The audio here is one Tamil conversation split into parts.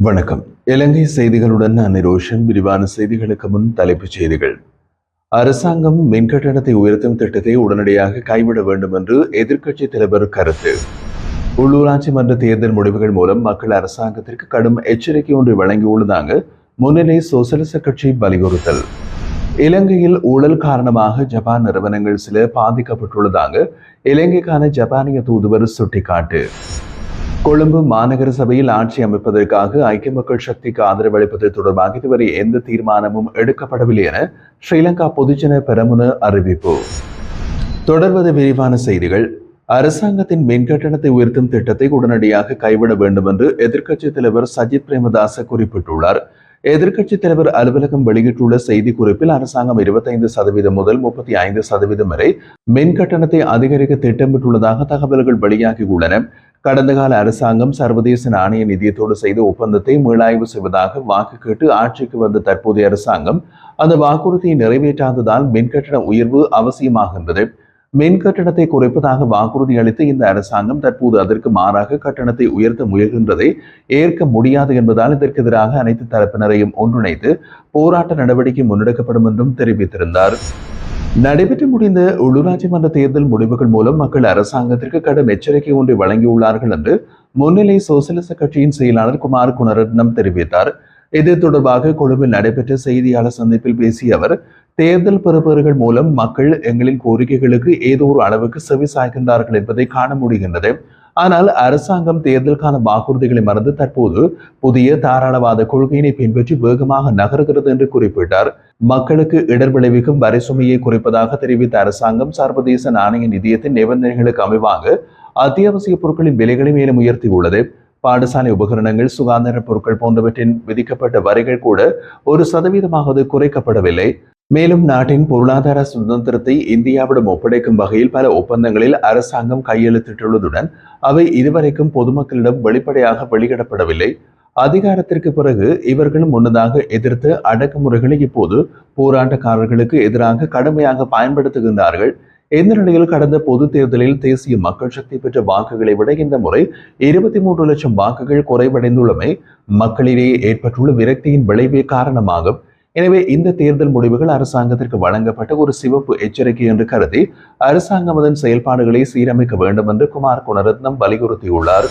வணக்கம். இலங்கை செய்திகளுடன் நான் நிரோஷன். விரிவான செய்திகளுக்கு முன் தலைப்புச் செய்திகள். அரசாங்கம் மின்கட்டணத்தை உயர்த்தும் திட்டத்தை உடனடியாக கைவிட வேண்டும் என்று எதிர்க்கட்சித் தலைவர் கருத்து. உள்ளூராட்சி மன்ற தேர்தல் முடிவுகள் மூலம் மக்கள் அரசாங்கத்திற்கு கடும் எச்சரிக்கை ஒன்று வழங்கியுள்ளதாக முன்னிலை சோசலிச கட்சி வலியுறுத்தல். இலங்கையில் ஊழல் காரணமாக ஜப்பான் நிறுவனங்கள் சில பாதிக்கப்பட்டுள்ளதாக இலங்கைக்கான ஜப்பானிய தூதுவர் சுட்டிக்காட்டு. கொழும்பு மாநகர சபையில் ஆட்சி அமைப்பதற்காக ஐக்கிய மக்கள் சக்திக்கு ஆதரவு அளிப்பது தொடர்பாக இதுவரை எந்த தீர்மானமும் எடுக்கப்படவில்லை என ஸ்ரீலங்கா பொதுஜன பெரமுன அறிவிப்பு. தொடர்வது விரிவான செய்திகள். அரசாங்கத்தின் மின்கட்டணத்தை உயர்த்தும் திட்டத்தை உடனடியாக கைவிட வேண்டும் என்று எதிர்க்கட்சித் தலைவர் சஜித் பிரேமதாச குறிப்பிட்டுள்ளார். எதிர்க்கட்சித் தலைவர் அலுவலகம் வெளியிட்டுள்ள செய்தி குறிப்பில் அரசாங்கம் 25% முதல் 35% வரை மின் கட்டணத்தை அதிகரிக்க திட்டமிட்டுள்ளதாக தகவல்கள் வெளியாகியுள்ளன. கடந்த கால அரசாங்கம் சர்வதேச நாணய நிதியத்தோடு செய்த ஒப்பந்தத்தை மீளாய்வு செய்வதாக வாக்கு கேட்டு ஆட்சிக்கு வந்த தற்போதைய அரசாங்கம் அந்த வாக்குறுதியை நிறைவேற்றாததால் மின்கட்டண உயர்வு அவசியமாகின்றது. மின் கட்டணத்தை குறைப்பதாக வாக்குறுதி அளித்த இந்த அரசாங்கம் தற்போது அதற்கு மாறாக கட்டணத்தை உயர்த்த முயல்கின்றதை ஏற்க முடியாது என்பதால் இதற்கு எதிராக அனைத்து தரப்பினரையும் ஒன்றிணைத்து போராட்ட நடவடிக்கை முன்னெடுக்கப்படும் என்றும் தெரிவித்திருந்தார். நடைபெற்று முடிந்த உள்ளூராட்சி மன்ற தேர்தல் முடிவுகள் மூலம் மக்கள் அரசாங்கத்திற்கு கடும் எச்சரிக்கை ஒன்றை வழங்கியுள்ளார்கள் என்று முன்னிலை சோசலிச கட்சியின் செயலாளர் குமார் குணரட்னம் தெரிவித்தார். இது தொடர்பாக கொழும்பில் நடைபெற்ற செய்தியாளர் சந்திப்பில் பேசிய அவர், தேர்தல் பெறுபவர்கள் மூலம் மக்கள் எங்களின் கோரிக்கைகளுக்கு ஏதோ ஒரு அளவுக்கு செவி சாய்க்கின்றார்கள் என்பதை காண முடிகின்றது. ஆனால் அரசாங்கம் தேர்தலுக்கான வாக்குறுதிகளை மறந்து தற்போது புதிய தாராளவாத கொள்கையினை பின்பற்றி வேகமாக நகர்கிறது என்று குறிப்பிட்டார். மக்களுக்கு இடர் விளைவிக்கும் வரி சுமையை குறைப்பதாக தெரிவித்த அரசாங்கம் சர்வதேச நாணய நிதியத்தின் நிபந்தனைகளுக்கு அமைவாக அத்தியாவசிய பொருட்களின் விலைகளை மேலும் உயர்த்தியுள்ளது. பாடசாலை உபகரணங்கள், சுகாதார பொருட்கள் போன்றவற்றின் விதிக்கப்பட்ட வரிகள் கூட 1% குறைக்கப்படவில்லை. மேலும் நாட்டின் பொருளாதார சுதந்திரத்தை இந்தியாவிடம் ஒப்படைக்கும் வகையில் பல ஒப்பந்தங்களில் அரசாங்கம் கையெழுத்திட்டுள்ளதுடன் அவை இதுவரைக்கும் பொதுமக்களிடம் வெளிப்படையாக வெளியிடப்படவில்லை. அதிகாரத்திற்கு பிறகு இவர்கள் முன்னதாக எதிர்த்த அடக்குமுறைகளை இப்போது போராட்டக்காரர்களுக்கு எதிராக கடுமையாக பயன்படுத்துகின்றார்கள். இந்த நிலையில் கடந்த பொது தேர்தலில் தேசிய மக்கள் சக்தி பெற்ற வாக்குகளை விட இந்த முறை 23 லட்சம் வாக்குகள் குறைவடைந்துள்ளமை மக்களிடையே ஏற்பட்டுள்ள விரக்தியின் விளைவே காரணமாகும். எனவே இந்த தேர்தல் முடிவுகள் அரசாங்கத்திற்கு வழங்கப்பட்ட ஒரு சிவப்பு எச்சரிக்கை என்று கருதி அரசாங்கம் அதன் செயல்பாடுகளை சீரமைக்க வேண்டும் என்று குமார் குணரத்னம் வலியுறுத்தியுள்ளார்.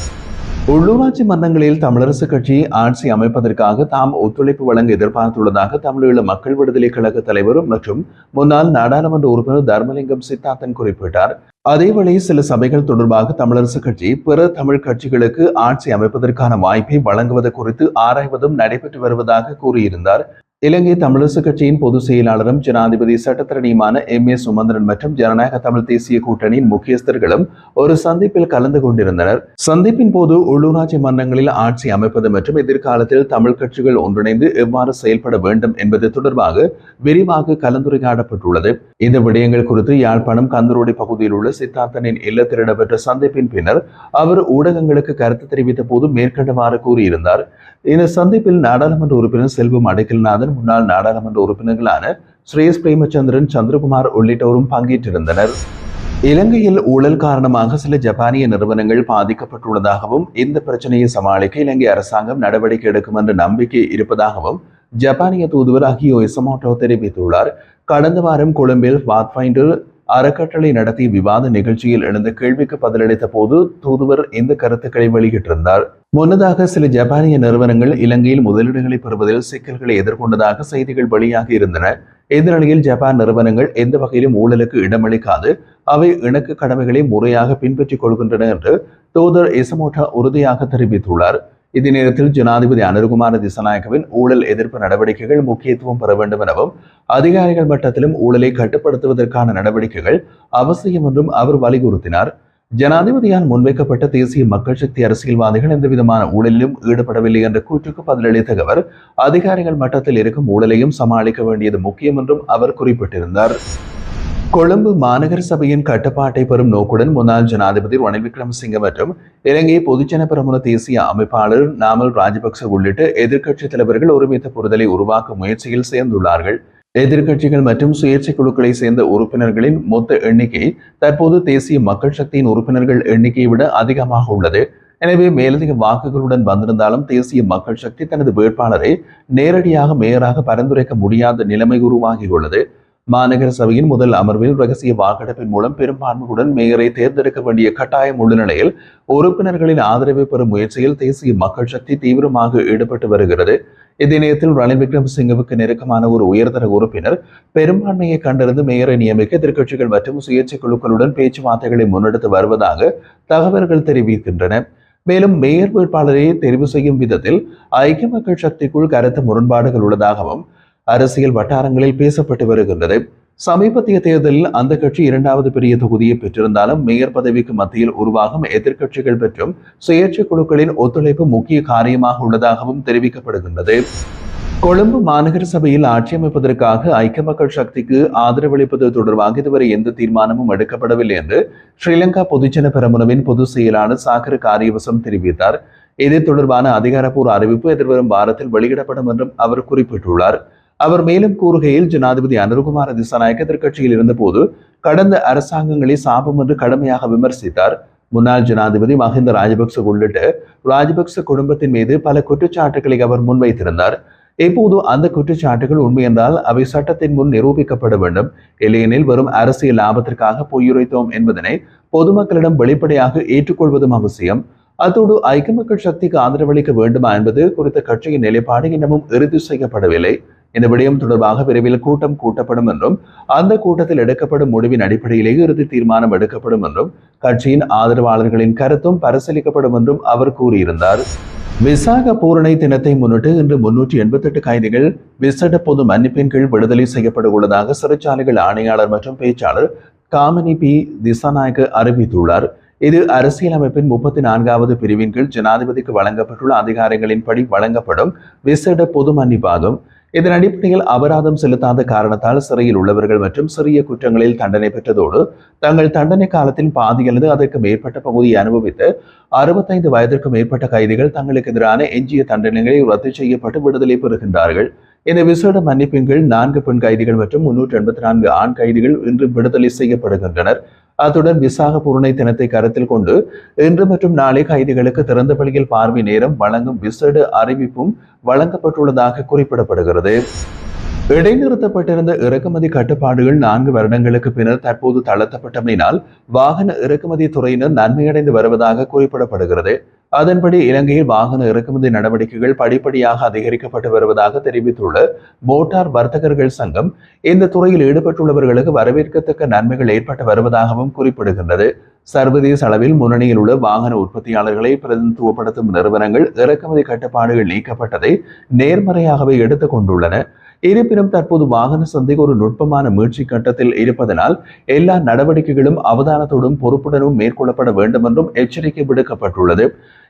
உள்ளூராட்சி மன்றங்களில் தமிழரசு கட்சி ஆட்சி அமைப்பதற்காக தாம் ஒத்துழைப்பு வழங்க எதிர்பார்த்துள்ளதாக தமிழீழ மக்கள் விடுதலை கழக தலைவர் மற்றும் முன்னாள் நாடாளுமன்ற உறுப்பினர் தர்மலிங்கம் சித்தார்த்தன் குறிப்பிட்டார். அதேவேளை சில சபைகள் தொடர்பாக தமிழரசு கட்சி பிற தமிழ் கட்சிகளுக்கு ஆட்சி அமைப்பதற்கான வாய்ப்பை வழங்குவது குறித்து ஆராய்வதும் நடைபெற்று வருவதாக கூறியிருந்தார். இலங்கை தமிழரசு கட்சியின் பொதுச் செயலாளரும் ஜனாதிபதி சட்டத்தரணியுமான எம்.ஏ. சுமந்திரன் மற்றும் ஜனநாயக தமிழ் தேசிய கூட்டணியின் முக்கியஸ்தர்களும் ஒரு சந்திப்பில் கலந்து கொண்டிருந்தனர். சந்திப்பின் போது உள்ளூராட்சி மன்றங்களில் ஆட்சி அமைப்பது மற்றும் எதிர்காலத்தில் தமிழ் கட்சிகள் ஒன்றிணைந்து எவ்வாறு செயல்பட வேண்டும் என்பது தொடர்பாக விரிவாக கலந்துரையாடப்பட்டுள்ளது. இந்த விடயங்கள் குறித்து யாழ்ப்பாணம் கந்தரோடி பகுதியில் உள்ள சித்தார்த்தனின் இல்லத்தில் இடம்பெற்ற சந்திப்பின் பின்னர் அவர் ஊடகங்களுக்கு கருத்து தெரிவித்த போது மேற்கண்டவாறு கூறியிருந்தார். இந்த சந்திப்பில் நாடாளுமன்ற உறுப்பினர் செல்வம் அடைக்கல்நாதன், முன்னாள் நாடாளுமன்ற உறுப்பினர்களான ஸ்ரேஸ் பிரேமச்சந்திரன், சந்திரகுமார் உள்ளிட்டோரும் பங்கேற்றிருந்தனர். இலங்கையில் ஊழல் காரணமாக சில ஜப்பானிய நிறுவனங்கள் பாதிக்கப்பட்டுள்ளதாகவும் இந்த பிரச்சனையை சமாளிக்க இலங்கை அரசாங்கம் நடவடிக்கை எடுக்கும் என்ற நம்பிக்கை இருப்பதாகவும் ஜப்பானிய தூதுவர் அகியோ இசமோட்டோ தெரிவித்துள்ளார். கடந்த வாரம் கொழும்பில் பாத்ஃபைண்டர் அறக்கட்டளை நடத்திய விவாத நிகழ்ச்சியில் எழுந்த கேள்விக்கு பதிலளித்த போது தூதுவர் இந்த கருத்துக்களை வெளியிட்டிருந்தார். முன்னதாக சில ஜப்பானிய நிறுவனங்கள் இலங்கையில் முதலீடுகளை பெறுவதில் சிக்கல்களை எதிர்கொண்டதாக செய்திகள் வெளியாகி இருந்தன. இந்த நிலையில் ஜப்பான் நிறுவனங்கள் எந்த வகையிலும் ஊழலுக்கு இடமளிக்காது அவை இணக்க கடமைகளை முறையாக பின்பற்றிக் கொள்கின்றன என்று தூதர் இசமோட்டா உறுதியாக தெரிவித்துள்ளார். இதே நேரத்தில் ஜனாதிபதி அனுரகுமார திசாநாயக்கவின் ஊழல் எதிர்ப்பு நடவடிக்கைகள் முக்கியத்துவம் பெற வேண்டும் எனவும் அதிகாரிகள் மட்டத்திலும் ஊழலை கட்டுப்படுத்துவதற்கான நடவடிக்கைகள் அவசியம் என்றும் அவர் வலியுறுத்தினார். ஜனாதிபதியால் முன்வைக்கப்பட்ட தேசிய மக்கள் சக்தி அரசியல்வாதிகள் எந்தவிதமான ஊழலிலும் ஈடுபடவில்லை என்ற கூற்றுக்கு பதிலளித்த அவர் அதிகாரிகள் மட்டத்தில் இருக்கும் ஊழலையும் சமாளிக்க வேண்டியது முக்கியம் என்றும் அவர் குறிப்பிட்டிருந்தார். கொழும்பு மாநகர சபையின் கட்டுப்பாட்டை பெறும் நோக்குடன் முன்னாள் ஜனாதிபதி ரணில் விக்ரமசிங்க மற்றும் இலங்கை பொதுஜன பெரமுன தேசிய அமைப்பாளர் நாமல் ராஜபக்ச உள்ளிட்ட எதிர்க்கட்சித் தலைவர்கள் ஒருமித்த புரிதலை உருவாக்கும் முயற்சியில் சேர்ந்துள்ளார்கள். எதிர்க்கட்சிகள் மற்றும் சுயேட்சை குழுக்களை சேர்ந்த உறுப்பினர்களின் மொத்த எண்ணிக்கை தற்போது தேசிய மக்கள் சக்தியின் உறுப்பினர்கள் எண்ணிக்கையை விட அதிகமாக உள்ளது. எனவே மேலதிக வாக்குகளுடன் வந்திருந்தாலும் தேசிய மக்கள் சக்தி தனது வேட்பாளரை நேரடியாக மேயராக பரிந்துரைக்க முடியாத நிலைமை உருவாகியுள்ளது. மாநகர சபையின் முதல் அமர்வில் ரகசிய வாக்கெடுப்பின் மூலம் பெரும்பான்மையுடன் மேயரை தேர்ந்தெடுக்க வேண்டிய கட்டாயம் உள்ள நிலையில் உறுப்பினர்களின் ஆதரவை பெறும் முயற்சியில் தேசிய மக்கள் சக்தி தீவிரமாக ஈடுபட்டு வருகிறது. இதே நேரத்தில் ரணில் விக்ரமசிங்கவுக்கு நெருக்கமான ஒரு உயர்தர உறுப்பினர் பெரும்பான்மையை கண்டறிந்து மேயரை நியமிக்க எதிர்க்கட்சிகள் மற்றும் சுயேட்சை குழுக்களுடன் பேச்சுவார்த்தைகளை முன்னெடுத்து வருவதாக தகவல்கள் தெரிவிக்கின்றன. மேலும் மேயர் வேட்பாளரை தெரிவு செய்யும் விதத்தில் ஐக்கிய மக்கள் சக்திக்குள் கருத்து முரண்பாடுகள் உள்ளதாகவும் அரசியல் வட்டாரங்களில் பேசப்பட்டு வருகின்றது. சமீபத்திய தேர்தலில் அந்த கட்சி 2வது பெரிய தொகுதியை பெற்றிருந்தாலும் மேயர் பதவிக்கு மத்தியில் உருவாகும் எதிர்க்கட்சிகள் மற்றும் சுயேட்சை குழுக்களின் ஒத்துழைப்பு முக்கிய காரியமாக உள்ளதாகவும் தெரிவிக்கப்படுகின்றது. கொழும்பு மாநகர சபையில் ஆட்சி அமைப்பதற்காக ஐக்கிய மக்கள் சக்திக்கு ஆதரவளிப்பது தொடர்பாக இதுவரை எந்த தீர்மானமும் எடுக்கப்படவில்லை என்று ஸ்ரீலங்கா பொதுஜன பெரமுனவின் பொதுச் செயலாளர் சாகர காரியவசம் தெரிவித்தார். இது தொடர்பான அதிகாரப்பூர்வ அறிவிப்பு எதிர்வரும் வாரத்தில் வெளியிடப்படும் என்றும் அவர் குறிப்பிட்டுள்ளார். அவர் மேலும் கூறுகையில், ஜனாதிபதி அனுரகுமார திசாநாயக்க எதிர்க்கட்சியில் இருந்தபோது கடந்த அரசாங்கங்களை சாபம் என்று கடுமையாக விமர்சித்தார். முன்னாள் ஜனாதிபதி மஹிந்த ராஜபக்ச உள்ளிட்ட ராஜபக்ச குடும்பத்தின் மீது பல குற்றச்சாட்டுகளை அவர் முன்வைத்திருந்தார். இப்போது அந்த குற்றச்சாட்டுகள் உண்மை என்றால் அவை சட்டத்தின் முன் நிரூபிக்கப்பட வேண்டும். இல்லையெனில் வரும் அரசியல் லாபத்திற்காக பொய்யுரைத்தோம் என்பதனை பொதுமக்களிடம் வெளிப்படையாக ஏற்றுக்கொள்வதும் அவசியம். அத்தோடு ஐக்கிய மக்கள் சக்திக்கு ஆதரவளிக்க வேண்டுமா என்பது குறித்த கட்சியின் நிலைப்பாடு இன்னமும் இறுதி செய்யப்படவில்லை. இந்த விடயம் தொடர்பாக விரைவில் கூட்டம் கூட்டப்படும் என்றும் அந்த கூட்டத்தில் எடுக்கப்படும் முடிவின் அடிப்படையிலேயே இறுதி தீர்மானம் எடுக்கப்படும் என்றும் கட்சியின் ஆதரவாளர்களின் கருத்தும் பரிசீலிக்கப்படும் என்றும் அவர் கூறியிருந்தார். விசாக பூரணை தினத்தை முன்னிட்டு இன்று 388 கைதிகள் விசேட பொது மன்னிப்பின் கீழ் விடுதலை செய்யப்பட உள்ளதாக சிறைச்சாலைகள் ஆணையாளர் மற்றும் பேச்சாளர் காமினி பி திசாநாயக்க அறிவித்துள்ளார். இது அரசியலமைப்பின் 34வது பிரிவின் கீழ் ஜனாதிபதிக்கு வழங்கப்பட்டுள்ள அதிகாரங்களின்படி வழங்கப்படும் விசேட பொது மன்னிப்பாகும். இதன் அடிப்படையில் அபராதம் செலுத்தாத காரணத்தால் சிறையில் உள்ளவர்கள் மற்றும் சிறிய குற்றங்களில் தண்டனை பெற்றதோடு தங்கள் தண்டனை காலத்தின் பாதி அல்லது அதற்கு மேற்பட்ட பகுதியை அனுபவித்து 65 வயதிற்கு மேற்பட்ட கைதிகள் தங்களுக்கு எதிரான எஞ்சிய தண்டனைகளை ரத்து செய்யப்பட்டு விடுதலை பெறுகின்றார்கள். இந்த விசேட மன்னிப்பின் கீழ் 4 பெண் கைதிகள் மற்றும் 384 ஆண் கைதிகள் இன்று விடுதலை செய்யப்படுகின்றனர். அத்துடன் விசாக பூரணை தினத்தை கருத்தில் கொண்டு இன்று மற்றும் நாளை கைதிகளுக்கு திறந்த வெளியில் பார்வை நேரம் வழங்கும் விசேட அறிவிப்பும் வழங்கப்பட்டுள்ளதாக குறிப்பிடப்படுகிறது. இடைநிறுத்தப்பட்டிருந்த இறக்குமதி கட்டுப்பாடுகள் 4 வருடங்களுக்கு பின்னர் தற்போது தளர்த்தப்பட்டமையினால் வாகன இறக்குமதி துறையினர் நன்மையடைந்து வருவதாக குறிப்பிடப்படுகிறது. அதன்படி இலங்கையில் வாகன இறக்குமதி நடவடிக்கைகள் படிப்படியாக அதிகரிக்கப்பட்டு வருவதாக தெரிவித்துள்ள மோட்டார் வர்த்தகர்கள் சங்கம் இந்த துறையில் ஈடுபட்டுள்ளவர்களுக்கு வரவேற்கத்தக்க நன்மைகள் ஏற்பட்டு வருவதாகவும் குறிப்பிடுகின்றது. சர்வதேச அளவில் முன்னணியில் உள்ள வாகன உற்பத்தியாளர்களை பிரதிநிதித்துவப்படுத்தும் நிறுவனங்கள் இறக்குமதி கட்டுப்பாடுகள் நீக்கப்பட்டதை நேர்மறையாகவே எடுத்துக் கொண்டுள்ளன. இருப்பினும் தற்போது வாகன சந்தை ஒரு நுட்பமான மீட்சி கட்டத்தில் இருப்பதனால் எல்லா நடவடிக்கைகளும் அவதானத்தோடும் பொறுப்புடனும் மேற்கொள்ளப்பட வேண்டும் என்றும் எச்சரிக்கை விடுக்கப்பட்டுள்ளது.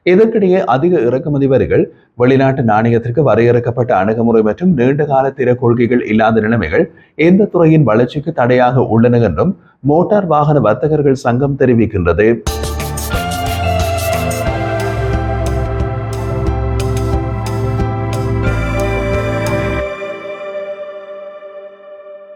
இதற்கிடையே அதிக இறக்குமதி வரிகள், வெளிநாட்டு நாணயத்திற்கு வரையறுக்கப்பட்ட அணுகுமுறை மற்றும் நீண்டகால திற கொள்கைகள் இல்லாத நிலைமைகள் இந்த துறையின் வளர்ச்சிக்கு தடையாக உள்ளன என்றும் மோட்டார் வாகன வர்த்தகர்கள் சங்கம் தெரிவிக்கின்றது.